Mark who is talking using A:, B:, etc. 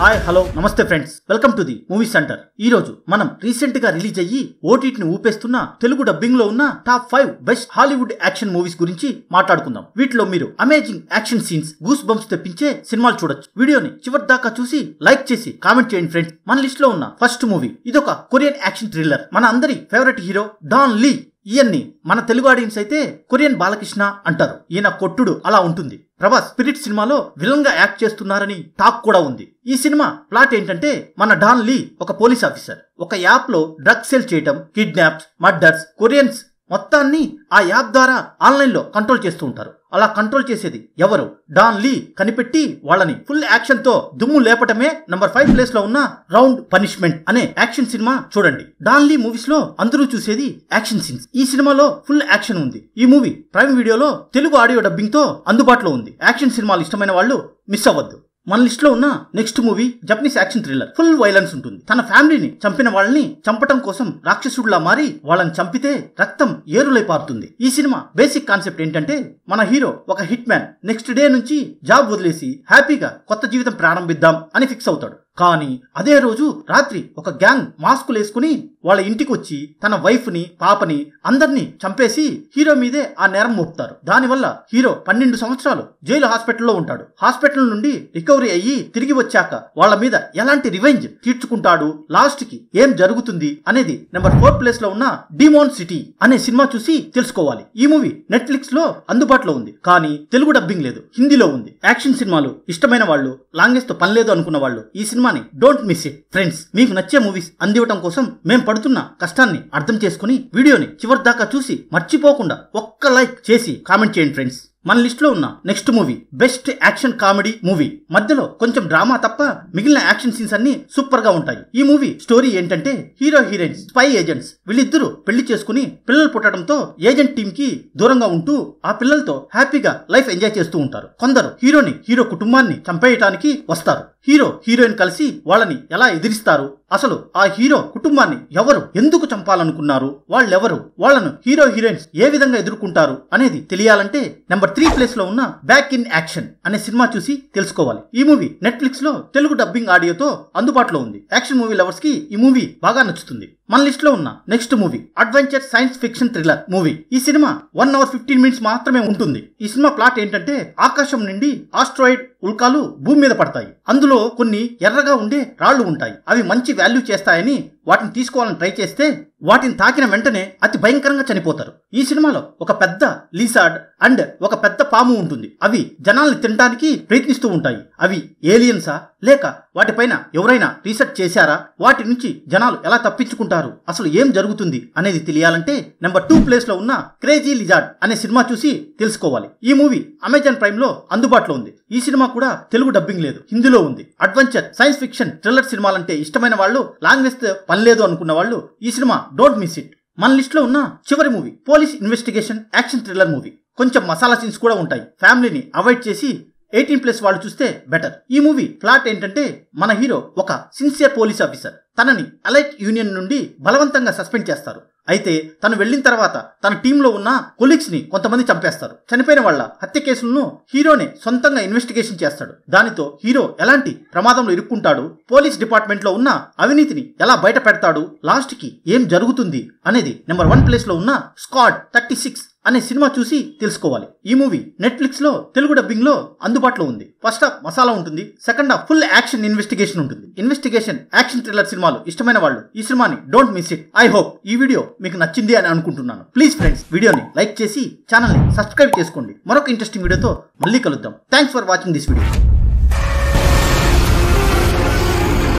A: Hi hello నమస్తే friends, welcome to the movie centre. ఈ రోజు మనం రీసెంట్ గా రిలీజ్ అయ్యి ఓటీటీని ఊపేస్తున్న తెలుగు డబ్బింగ్ లో ఉన్న top 5 best Hollywood action movies గురించి మాట్లాడుకుందాం. వీటిలో మీరు amazing action scenes, goose bumps తెప్పించే సినిమాలు చూడొచ్చు. వీడియోని చివరి దాకా చూసి లైక్ చేసి కామెంట్ చేయండి ఫ్రెండ్స్. మన లిస్ట్ లో ఉన్న ఫస్ట్ మూవీ ఇదొక కొరియన్ యాక్షన్ థ్రిల్లర్. మన అందరి ఫేవరెట్ హీరో డాన్ లీ. ఈయన్ని మన తెలుగు ఆడియన్స్ అయితే కొరియన్ బాలకృష్ణ అంటారు. ఈయన కొట్టుడు అలా ఉంటుంది. ప్రభాస్ స్పిరిట్ సినిమాలో విలన్ గా యాక్ట్ చేస్తున్నారని టాక్ కూడా ఉంది. ఈ సినిమా ప్లాట్ ఏంటంటే, మన డాన్ లీ ఒక పోలీస్ ఆఫీసర్. ఒక యాప్ లో డ్రగ్స్ సేల్ చేయటం, కిడ్నాప్స్, మర్డర్స్, కొరియన్స్ మొత్తాన్ని ఆ యాప్ ద్వారా ఆన్లైన్ లో కంట్రోల్ చేస్తూ ఉంటారు. అలా కంట్రోల్ చేసేది ఎవరు? డాన్ లీ కనిపెట్టి వాళ్ళని ఫుల్ యాక్షన్ తో దుమ్ము లేపటమే నంబర్ 5 ప్లేస్ లో ఉన్న రౌండ్ పనిష్మెంట్ అనే యాక్షన్ సినిమా చూడండి. డాన్ లీ మూవీస్ లో అందరూ చూసేది యాక్షన్ సీన్స్. ఈ సినిమాలో ఫుల్ యాక్షన్ ఉంది. ఈ మూవీ ప్రైమ్ వీడియోలో తెలుగు ఆడియో డబ్బింగ్ తో అందుబాటులో ఉంది. యాక్షన్ సినిమాలు ఇష్టమైన వాళ్ళు మిస్ అవ్వద్దు. మన లిస్ట్ లో ఉన్న next movie Japanese action thriller. Full violence ఉంటుంది. తన ఫ్యామిలీని చంపిన వాళ్ళని చంపటం కోసం రాక్షసుడిలా మారి వాళ్ళని చంపితే రక్తం ఏరులై పారుతుంది. ఈ సినిమా బేసిక్ కాన్సెప్ట్ ఏంటంటే, మన హీరో ఒక హిట్ మ్యాన్. నెక్స్ట్ డే నుంచి జాబ్ వదిలేసి హ్యాపీగా కొత్త జీవితం ప్రారంభిద్దాం అని ఫిక్స్ అవుతాడు. కానీ అదే రోజు రాత్రి ఒక గ్యాంగ్ మాస్కులు వేసుకుని వాళ్ళ ఇంటికి వచ్చి తన వైఫ్ ని, పాపని అందరినీ చంపేసి హీరో మీదే ఆ నేరం మోపుతారు. దానివల్ల హీరో 12 సంవత్సరాలు జైలు హాస్పిటల్లో ఉంటాడు. హాస్పిటల్ నుండి రికవరీ అయ్యి తిరిగి వచ్చాక వాళ్ళ మీద ఎలాంటి రివెంజ్ తీర్చుకుంటాడు, లాస్ట్ కి ఏం జరుగుతుంది అనేది నెంబర్ 4 ప్లేస్ లో ఉన్న డిమోన్ సిటీ అనే సినిమా చూసి తెలుసుకోవాలి. ఈ మూవీ నెట్ఫ్లిక్స్ లో అందుబాటులో ఉంది, కానీ తెలుగు డబ్బింగ్ లేదు, హిందీలో ఉంది. యాక్షన్ సినిమాలు ఇష్టమైన వాళ్ళు, లాంగ్వేజ్ తో పని లేదు అనుకున్న వాళ్ళు ఈ సినిమాని డోంట్ మిస్ ఇట్. ఫ్రెండ్స్, మీకు నచ్చే మూవీస్ అందివ్వటం కోసం మేము పడుతున్న కష్టాన్ని అర్థం చేసుకుని వీడియోని చివరి దాకా చూసి మర్చిపోకుండా ఒక్క లైక్ చేసి కామెంట్ చేయండి ఫ్రెండ్స్. మన లిస్ట్ లో ఉన్న next movie best action comedy movie. మధ్యలో కొంచెం డ్రామా తప్ప మిగిలిన యాక్షన్ సీన్స్ అన్ని సూపర్ గా ఉంటాయి. ఈ మూవీ స్టోరీ ఏంటంటే, హీరో హీరోయిన్స్ స్పై ఏజెంట్స్. వీళ్ళిద్దరూ పెళ్లి చేసుకుని పిల్లలు పుట్టడంతో ఏజెంట్ టీమ్ కి దూరంగా ఉంటూ ఆ పిల్లలతో హ్యాపీగా లైఫ్ ఎంజాయ్ చేస్తూ ఉంటారు. కొందరు హీరో కుటుంబాన్ని చంపేయటానికి వస్తారు. హీరో హీరోయిన్ కలిసి వాళ్ళని ఎలా ఎదిరిస్తారు, అసలు ఆ హీరో కుటుంబాన్ని ఎవరు ఎందుకు చంపాలనుకున్నారు, వాళ్ళెవరు, వాళ్ళను హీరో హీరోయిన్స్ ఏ విధంగా ఎదుర్కొంటారు అనేది తెలియాలంటే నెంబర్ 3 ప్లేస్ లో ఉన్న బ్యాక్ ఇన్ యాక్షన్ అనే సినిమా చూసి తెలుసుకోవాలి. ఈ మూవీ నెట్ఫ్లిక్స్ లో తెలుగు డబ్బింగ్ ఆడియోతో అందుబాటులో ఉంది. యాక్షన్ మూవీ లవర్స్ కి ఈ మూవీ బాగా నచ్చుతుంది. మన లిస్ట్ లో ఉన్న next movie adventure science fiction thriller movie. ఈ సినిమా 1 అవర్ 15 మినిట్స్ మాత్రమే ఉంటుంది. ఈ సినిమా ప్లాట్ ఏంటంటే, ఆకాశం నుండి ఆస్ట్రాయిడ్ ఉల్కాలు భూమి మీద పడతాయి. అందులో కొన్ని ఎర్రగా ఉండే రాళ్లు ఉంటాయి. అవి మంచి వాల్యూ చేస్తాయని వాటిని తీసుకోవాలని ట్రై చేస్తే వాటిని తాకిన వెంటనే అతి భయంకరంగా చనిపోతారు. ఈ సినిమాలో ఒక పెద్ద లీసార్డ్ అండ్ ఒక పెద్ద పాము ఉంటుంది. అవి జనాల్ని తినడానికి ప్రయత్నిస్తూ ఉంటాయి. అవి ఏలియన్సా లేక వాటిపైన ఎవరైనా రీసెర్చ్ చేశారా, వాటి నుంచి జనాలు ఎలా తప్పించుకుంటారు, అసలు ఏం జరుగుతుంది అనేది తెలియాలంటే నెంబర్ 2 ప్లేస్ లో ఉన్న క్రేజీ లిజార్డ్ అనే సినిమా చూసి తెలుసుకోవాలి. ఈ మూవీ అమెజాన్ ప్రైమ్ లో అందుబాటులో ఉంది. ఈ సినిమా కూడా తెలుగు డబ్బింగ్ లేదు, హిందీలో ఉంది. అడ్వెంచర్ సైన్స్ ఫిక్షన్ థ్రిల్లర్ సినిమాలంటే ఇష్టమైన వాళ్ళు, లాంగ్వేజ్ పని లేదు అనుకున్న వాళ్ళు ఈ సినిమా డోంట్ మిస్ ఇట్. మన లిస్ట్ లో ఉన్న చివరి movie police investigation action thriller movie. కొంచెం మసాలా సీన్స్ కూడా ఉంటాయి. ఫ్యామిలీని అవాయిడ్ చేసి 18+ వాళ్ళు చూస్తే బెటర్. ఈ మూవీ ప్లాట్ ఏంటంటే, మన హీరో ఒక సిన్సియర్ పోలీస్ ఆఫీసర్. తనని అలైట్ యూనియన్ నుండి బలవంతంగా సస్పెండ్ చేస్తారు. అయితే తను వెళ్ళిన తర్వాత తన టీంలో ఉన్న కొలీగ్స్ ని కొంతమంది చంపేస్తారు. చనిపోయిన వాళ్ళ హత్య కేసులను హీరోనే సొంతంగా ఇన్వెస్టిగేషన్ చేస్తాడు. దానితో హీరో ఎలాంటి ప్రమాదంలో ఇరుక్కుంటాడు, పోలీస్ డిపార్ట్మెంట్ లో ఉన్న అవినీతిని ఎలా బయట పెడతాడు, లాస్ట్ కి ఏం జరుగుతుంది అనేది నెంబర్ 1 ప్లేస్ లో ఉన్న స్క్వాడ్ 36 అనే సినిమా చూసి తెలుసుకోవాలి. ఈ మూవీ నెట్ఫ్లిక్స్ లో తెలుగు డబ్బింగ్ లో అందుబాటులో ఉంది. ఫస్ట్ హాఫ్ మసాలా ఉంటుంది, second half full action investigation ఉంటుంది. ఇన్వెస్టిగేషన్ యాక్షన్ థ్రిల్లర్ సినిమాలు ఇష్టమైన వాళ్ళు ఈ సినిమాని don't miss it. I hope ఈ వీడియో మీకు నచ్చింది అని అనుకుంటున్నాను. ప్లీజ్ ఫ్రెండ్స్, వీడియోని లైక్ చేసి ఛానల్ ని సబ్స్క్రైబ్ చేసుకోండి. మరొక ఇంట్రెస్టింగ్ వీడియోతో మళ్ళీ కలుద్దాం. Thanks for watching this video.